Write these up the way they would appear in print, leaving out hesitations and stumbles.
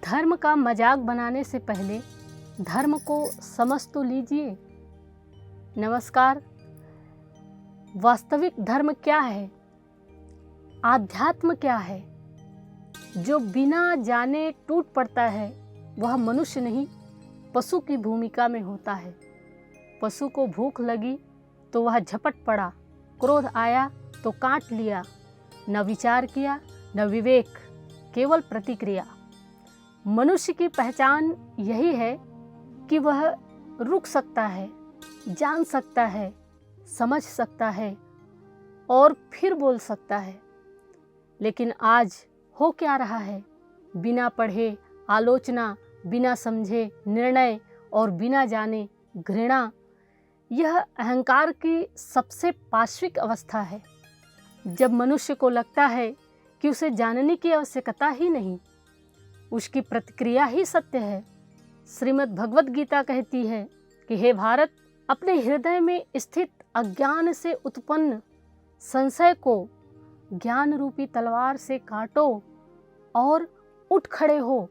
धर्म का मजाक बनाने से पहले धर्म को समझ तो लीजिए। नमस्कार। वास्तविक धर्म क्या है? आध्यात्म क्या है? जो बिना जाने टूट पड़ता है वह मनुष्य नहीं, पशु की भूमिका में होता है। पशु को भूख लगी तो वह झपट पड़ा, क्रोध आया तो काट लिया, न विचार किया न विवेक, केवल प्रतिक्रिया। मनुष्य की पहचान यही है कि वह रुक सकता है, जान सकता है, समझ सकता है और फिर बोल सकता है। लेकिन आज हो क्या रहा है? बिना पढ़े आलोचना, बिना समझे निर्णय और बिना जाने घृणा। यह अहंकार की सबसे पाश्विक अवस्था है। जब मनुष्य को लगता है कि उसे जानने की आवश्यकता ही नहीं, उसकी प्रतिक्रिया ही सत्य है। श्रीमद् भगवत गीता कहती है कि हे भारत, अपने हृदय में स्थित अज्ञान से उत्पन्न संशय को ज्ञान रूपी तलवार से काटो और उठ खड़े हो।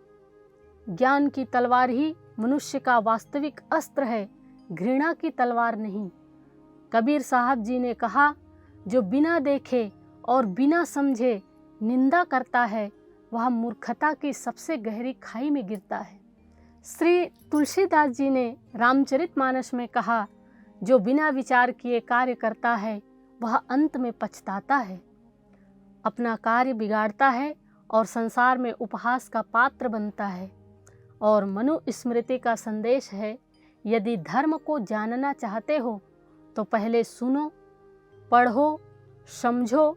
ज्ञान की तलवार ही मनुष्य का वास्तविक अस्त्र है, घृणा की तलवार नहीं। कबीर साहब जी ने कहा, जो बिना देखे और बिना समझे निंदा करता है वह मूर्खता की सबसे गहरी खाई में गिरता है। श्री तुलसीदास जी ने रामचरितमानस में कहा, जो बिना विचार किए कार्य करता है वह अंत में पछताता है, अपना कार्य बिगाड़ता है और संसार में उपहास का पात्र बनता है। और मनुस्मृति का संदेश है, यदि धर्म को जानना चाहते हो तो पहले सुनो, पढ़ो, समझो,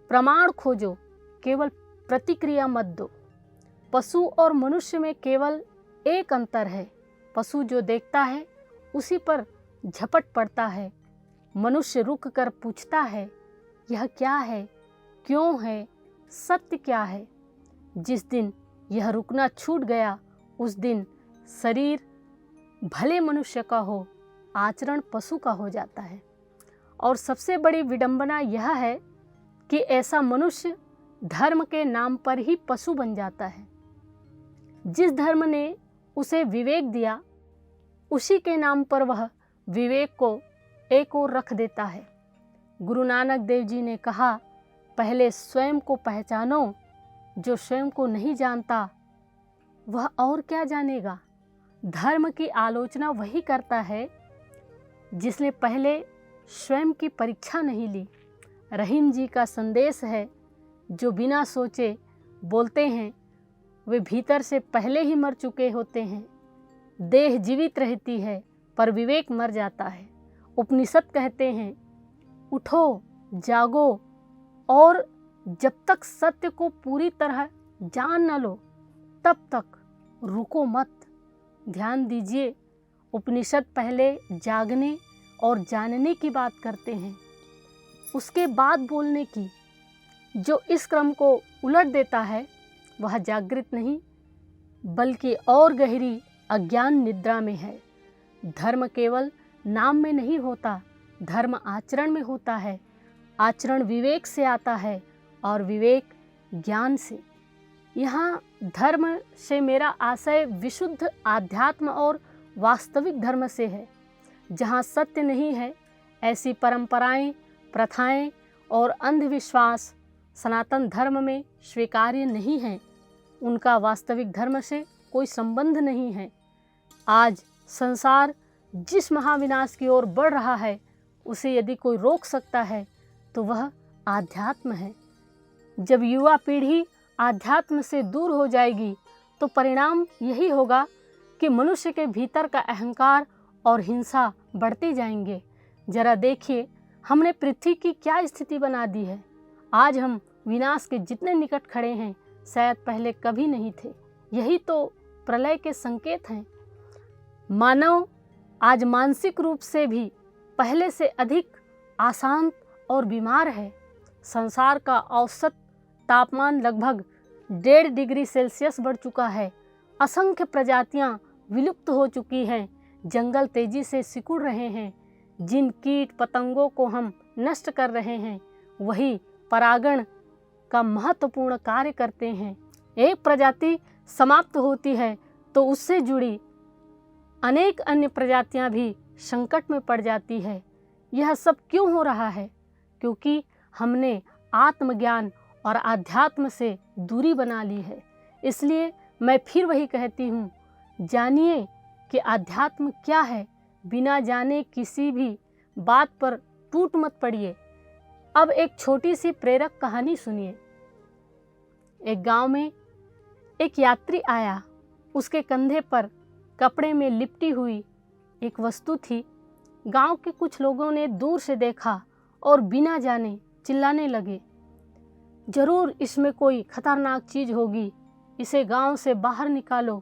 प्रमाण खोजो, केवल प्रतिक्रिया मत दो। पशु और मनुष्य में केवल एक अंतर है, पशु जो देखता है उसी पर झपट पड़ता है, मनुष्य रुक कर पूछता है, यह क्या है, क्यों है, सत्य क्या है। जिस दिन यह रुकना छूट गया उस दिन शरीर भले मनुष्य का हो, आचरण पशु का हो जाता है। और सबसे बड़ी विडंबना यह है कि ऐसा मनुष्य धर्म के नाम पर ही पशु बन जाता है। जिस धर्म ने उसे विवेक दिया, उसी के नाम पर वह विवेक को एक ओर रख देता है। गुरु नानक देव जी ने कहा, पहले स्वयं को पहचानो, जो स्वयं को नहीं जानता वह और क्या जानेगा। धर्म की आलोचना वही करता है जिसने पहले स्वयं की परीक्षा नहीं ली। रहीम जी का संदेश है, जो बिना सोचे बोलते हैं वे भीतर से पहले ही मर चुके होते हैं। देह जीवित रहती है पर विवेक मर जाता है। उपनिषद कहते हैं, उठो, जागो और जब तक सत्य को पूरी तरह जान न लो तब तक रुको मत। ध्यान दीजिए, उपनिषद पहले जागने और जानने की बात करते हैं, उसके बाद बोलने की। जो इस क्रम को उलट देता है वह जागृत नहीं बल्कि और गहरी अज्ञान निद्रा में है। धर्म केवल नाम में नहीं होता, धर्म आचरण में होता है। आचरण विवेक से आता है और विवेक ज्ञान से। यहाँ धर्म से मेरा आशय विशुद्ध आध्यात्म और वास्तविक धर्म से है। जहाँ सत्य नहीं है, ऐसी परंपराएं, प्रथाएं और अंधविश्वास सनातन धर्म में स्वीकार्य नहीं है। उनका वास्तविक धर्म से कोई संबंध नहीं है। आज संसार जिस महाविनाश की ओर बढ़ रहा है, उसे यदि कोई रोक सकता है तो वह आध्यात्म है। जब युवा पीढ़ी आध्यात्म से दूर हो जाएगी तो परिणाम यही होगा कि मनुष्य के भीतर का अहंकार और हिंसा बढ़ते जाएंगे। जरा देखिए, हमने पृथ्वी की क्या स्थिति बना दी है। आज हम विनाश के जितने निकट खड़े हैं, शायद पहले कभी नहीं थे। यही तो प्रलय के संकेत हैं। मानव आज मानसिक रूप से भी पहले से अधिक अशांत और बीमार है। संसार का औसत तापमान लगभग 1.5 डिग्री सेल्सियस बढ़ चुका है। असंख्य प्रजातियां विलुप्त हो चुकी हैं। जंगल तेजी से सिकुड़ रहे हैं। जिन कीट पतंगों को हम नष्ट कर रहे हैं, वही परागण का महत्वपूर्ण कार्य करते हैं। एक प्रजाति समाप्त होती है तो उससे जुड़ी अनेक अन्य प्रजातियां भी संकट में पड़ जाती है। यह सब क्यों हो रहा है? क्योंकि हमने आत्मज्ञान और आध्यात्म से दूरी बना ली है। इसलिए मैं फिर वही कहती हूँ, जानिए कि आध्यात्म क्या है। बिना जाने किसी भी बात पर टूट मत पड़िए। अब एक छोटी सी प्रेरक कहानी सुनिए। एक गांव में एक यात्री आया। उसके कंधे पर कपड़े में लिपटी हुई एक वस्तु थी। गांव के कुछ लोगों ने दूर से देखा और बिना जाने चिल्लाने लगे, जरूर इसमें कोई खतरनाक चीज होगी, इसे गांव से बाहर निकालो।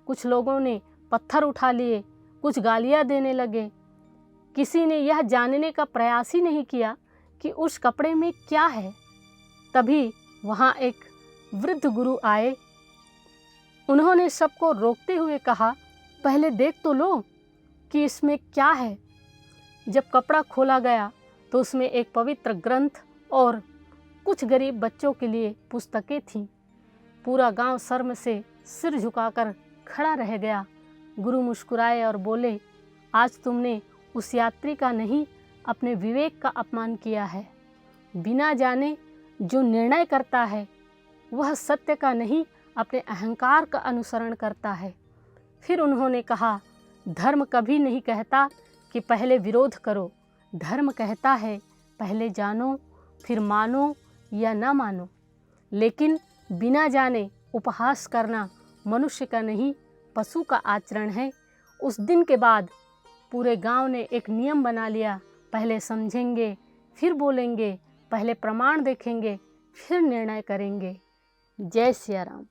कुछ लोगों ने पत्थर उठा लिए, कुछ गालियां देने लगे। किसी ने यह जानने का प्रयास ही नहीं किया कि उस कपड़े में क्या है। तभी वहां एक वृद्ध गुरु आए। उन्होंने सबको रोकते हुए कहा, पहले देख तो लो कि इसमें क्या है। जब कपड़ा खोला गया तो उसमें एक पवित्र ग्रंथ और कुछ गरीब बच्चों के लिए पुस्तकें थीं। पूरा गांव शर्म से सिर झुकाकर खड़ा रह गया। गुरु मुस्कुराए और बोले, आज तुमने उस यात्री का नहीं, अपने विवेक का अपमान किया है। बिना जाने जो निर्णय करता है वह सत्य का नहीं, अपने अहंकार का अनुसरण करता है। फिर उन्होंने कहा, धर्म कभी नहीं कहता कि पहले विरोध करो। धर्म कहता है पहले जानो, फिर मानो या ना मानो। लेकिन बिना जाने उपहास करना मनुष्य का नहीं, पशु का आचरण है। उस दिन के बाद पूरे गांव ने एक नियम बना लिया, पहले समझेंगे फिर बोलेंगे, पहले प्रमाण देखेंगे फिर निर्णय करेंगे। जय सिया राम।